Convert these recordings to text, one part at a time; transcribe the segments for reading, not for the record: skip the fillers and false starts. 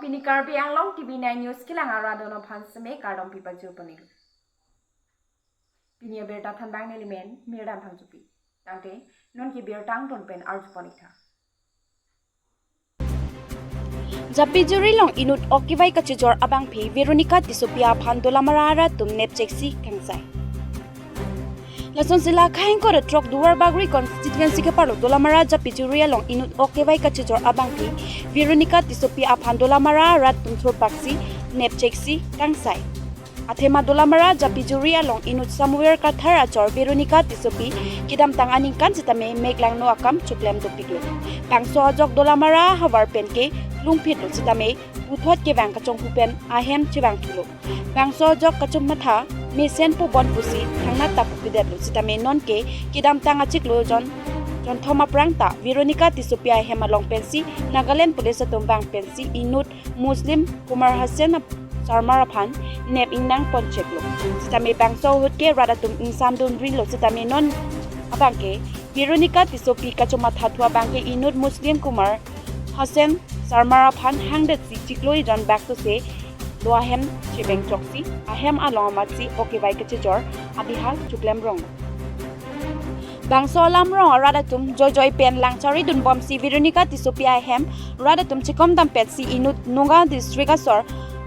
pini karbi anglong TV9 news kilang aradono phansme kardom pipa jupani pini berta thanbang nelimen mirdam phangjupi tangte non ki bertang ton pen arjuponitha Japi juri long inut okiwai kachijor abang phi Veronica Tisopia Phandola Marara tum nepcheksi kangsai Lason sila khain ko truck duar bagri constituency ke parlo dolamara japi juri long inut okiwai kachijor abang phi Veronica Tisopia Phandola Marara tum thor paksi nepcheksi kangsai Athema dolamara japi juri long inut samuel kathar achor Veronica Tisopi kidam tang aning kan sitame meklang no akam chuklem dopiklo bangso jok dolamara habar penke lungphit lo sitame uthot ke bang kachong pupen ahem chibang thulo bangso jok kachum matha mesen po bon pusi thangna tapu pidet lo sitame non ke kidam tang achiklo jon thoma prangta Veronica Tisopia hema long pensi Nagaland police tombang pensi inut muslim kumar hasen sarmara phan nep inang poncheklo sitame bangso hutke radatum insam don rilo sitame non abangke Veronica Tisopi kachoma thatwa bangke inut muslim kumar hasen sarmara phan hangdet si chikloi jon back to say lo ahem chibeng choksi ahem alomatsi okiwai kachijor abihal chuklem rong bangso lamrong radatum joy pen langchari dun bomsi Veronica Tisopia ahem radatum chikom dam petsi inut nunga district asor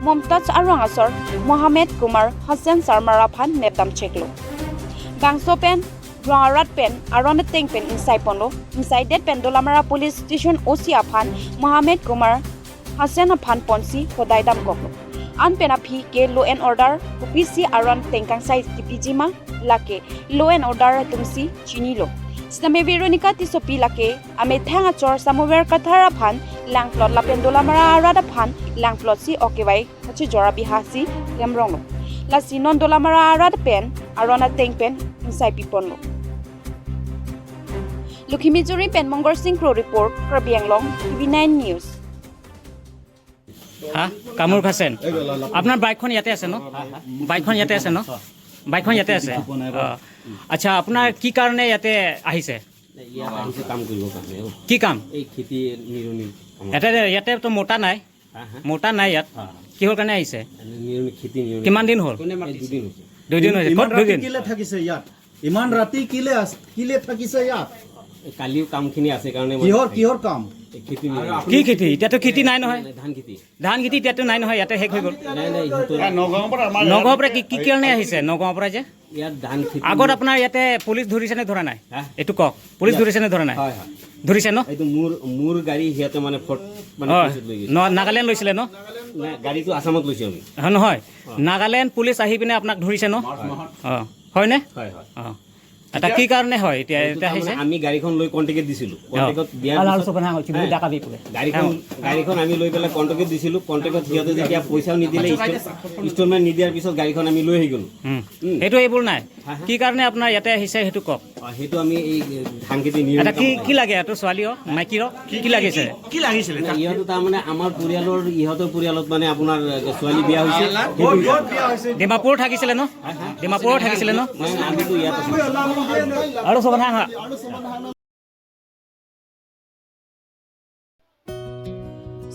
Momtaj arong asor Mohammed Kumar Hassan Sarmara Phan nepdam cheklo bangso pen rat pen aron teng pen inside ponlo inside that pen dolamara police station osia phan Mohammed Kumar Hassan Phan ponsi hodai dam koklo an pen aphi ke law and order opc aron tengkang sai tipijima lake law and order tumsi chinilo Stame Veronica Tisopi lake ame thanga chor samuwer kathara phan langplot lapen dolamara rada phan langplot si okiwai achi jora bihasi lemrong la sinon dolamara rada pen arona teng pen inside pipon lo Lukhimi Juri pen Mongor Singh Pro report Karbi Anglong TV9 news হা কামুৰ খাছেন আপোনাৰ বাইকখন ইয়াতে আছে ন বাইকখন ইয়াতে আছে ন বাইকখন ইয়াতে আছে আচ্ছা আপোনাৰ কি কাৰণে ইয়াতে আহিছে কাম কৰিব কাৰণে কি কাম এই খেতি নিৰনি ইয়াতে তো মোটা নাই ইয়াত কিহৰ কাৰণে আহিছে নিৰনি খেতি নিৰনি কিমান দিন হ'ল দুদিন হৈছে ক'ত দুদিন কিলে থাকিছে ইয়াত ইমান ৰাতি কিলে থাকিছে ইয়াত কালিও কামখিনি আছে কাৰণে কিহৰ কাম খেতি কি খেতি এতিয়াতো খেতি নাই নহয় ধান খেতি এতিয়াতো নাই নহয় ইয়াতে শেষ হৈ গ'ল নাই নগাঁৱৰ পৰা কি কাৰণে আহিছে নগাঁৱৰ পৰা যে ইয়াত ধান খেতি আগত আপোনাৰ ইয়াতে পুলিচ ধৰিছে নে ধৰা নাই এইটো কওক পুলিচ ধৰিছে নে ধৰা নাই ধৰিছে ন এইটো মোৰ গাড়ী সিহঁতে মানে নাগালেণ্ড লৈছিলে ন গাড়ীটো আসামত লৈছে আমি নহয় নাগালেণ্ড পুলিচ আহি পিনে আপোনাক ধৰিছে ন হয়নে হয় অঁ এটা কি কাৰণে হয় এতিয়া আহিছে আমি গাড়ীখন লৈ কণ্টেক্ট দিছিলোঁ গাড়ীখন আমি লৈ পেলাই কণ্টেক্ট দিছিলোঁ কণ্টেক্টত সিহঁতে যেতিয়া পইচাও নিদিলে ইনষ্টলমেণ্ট নিদিয়াৰ পিছত গাড়ীখন আমি লৈ আহি গ'লোঁ সেইটো এইবোৰ নাই কি কাৰণে আপোনাৰ ইয়াতে আহিছে সেইটো কওক সেইটো আমি এই ধান খেতি এটা কি লাগে এইটো ছোৱালী মাইকীৰ কি লাগিছে ইহঁতো তাৰমানে আমাৰ পৰিয়ালৰ ইহঁতৰ পৰিয়ালত মানে আপোনাৰ ছোৱালী বিয়া হৈছে ডিমাপুৰ থাকিছিলে ন আমিতো ইয়াত আৰু সব না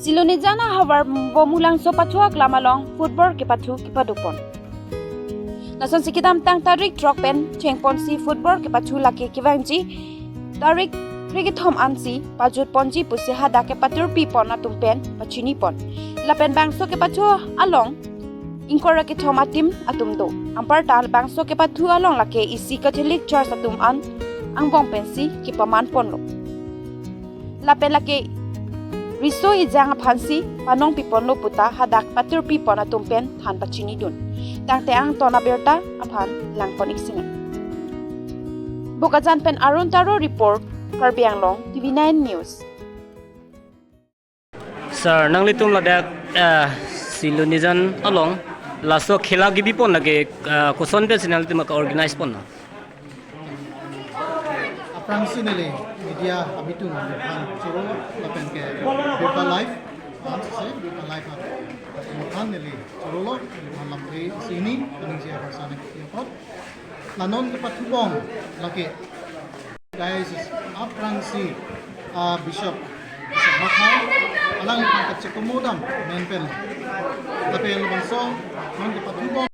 Siloni jana hawar bomulang so pathuak lamalong football ke pathu ke padupon Nason sikidam tang tarik truck pen chengpon si football ke pathu lake kiwangji tarik krigi thom ansi pajut ponji pusi hada ke patur pi pon atum pen pachini pon lapen bangso ke pathu along Inkora ke thoma tim atum do ampar tal bangso ke pathu along lake isi catholic church atum an angbong pensi ke paman ponlo lapen lake riso ijang phansi panong pipon lo puta hadak patur pipon atum pen than pachini dun tangte ang tona berta aphan langponik singa bokajan pen arun taro report Karbi Anglong TV9 news sir nangli tum la dak Siloni jan along laso khela gibi pon lage koson personality mak organize pon na approximately media habitung han choro lapen ke beta life han neli choro han lamri sini kaning sia persana ke lanon ke pathubong lake guys apransi bishop มาเขาลังพังกับเจ็กโมดัมเมนเป็นแต่เป็นบางโซ่มันจะปัจจุบัน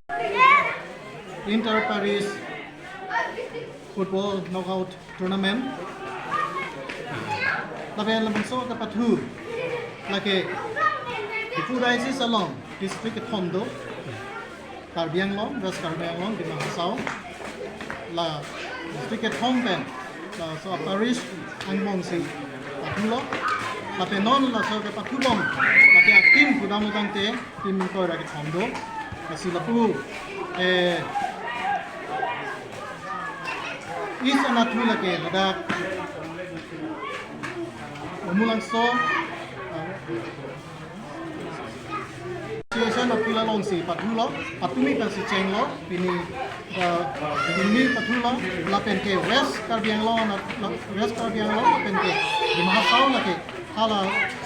อินเตอร์ปารีสฟุตบอลน็อกเอาท์ทัวร์นาเมนต์แต่เป็นบางโซ่กับปัจจุลาเกที่ผู้ได้สิสลองดิสตริกต์คอนโดการเบียงล้อมเวสการเบียงล้อมที่มาเซาลาดิสตริกต์ฮองเป็นลาโซปารีสอังมงซีปัจจุล้อแต่เป็นนอนลาโซกับปัจจุบันลาเกทีมผู้ดำตั้งเตะทีมก็ได้กับคอนโดแต่สิลาปูอีสนาทุลาเกระดับมูลังโซAssociation of Pilalongsi Pathulo Patumi Pensi Chenglo Pini Pathulo La Pente West Karbianglo West Karbianglo La Pente di Mahasau lagi hala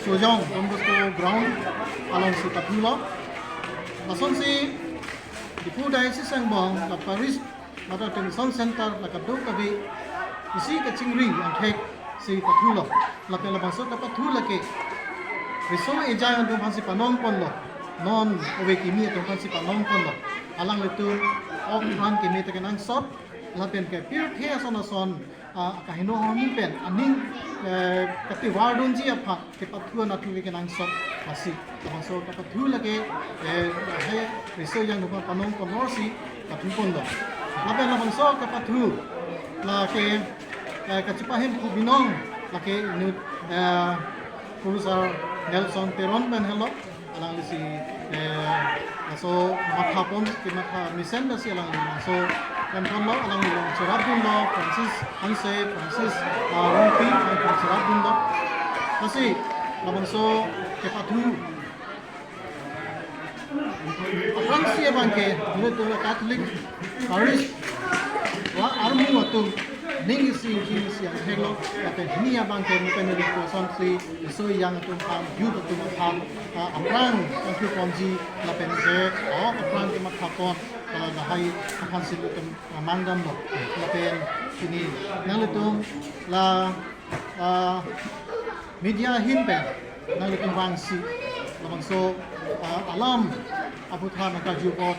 Sojong Dombosko Ground Alongsi Pathulo La Sonsi di Pudai si Sangbong La Paris Mata Tension Center La Kabdo Kabi isi Kachingri and Take si Pathulo La Pela Bangso Pathulo ke Risoma Ejayan Dum Hansi Panong Ponlo non owe kimi to kan si palong kon lo alang le tu ok han kimi te kan sot la pen ke pir the son ka hino hon pen aning ka ti wardun ji apha ke pathu na tu ke nang sot asi ta so ka pathu lage he riso yang ko panong kon no si pathu kon lo la pen la bang so ka pathu la ke ka chipa hen ku binong la ke nu Professor Nelson Peron ben hello alang si so mathapon ki matha mission da si alang so kanton lo alang lo serabun lo Francis Hanse Francis Rumpi serabun lo kasi labang so ke pathu Francis bangke dulu tu Catholic Paris wa armu watu ning si yang hello kata ini ya bangke mungkin dari person si so yang tu pam you tu pam amrang tu ponji la pense amrang ki mathapon kalau bahai akan silu tu mangdam lo la pen sini nang tu la media himpe nang tu bang si labang so alam abu than ka jupot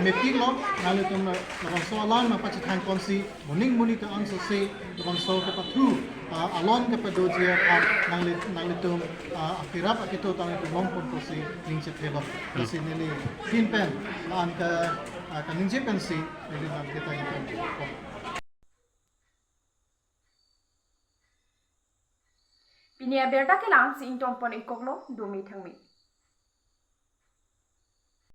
metik lo nalu tum labang so alam na pachitan konsi morning muni ka ang so se labang so ka pathu alon ka padojia at nang tum akirap akito tang tum mom kon ko se ning che thelo kasi nili pin pen an ka ning che pen si nili na kita yin Pinia berta ke lang si intong pon ikoklo dumi thangmi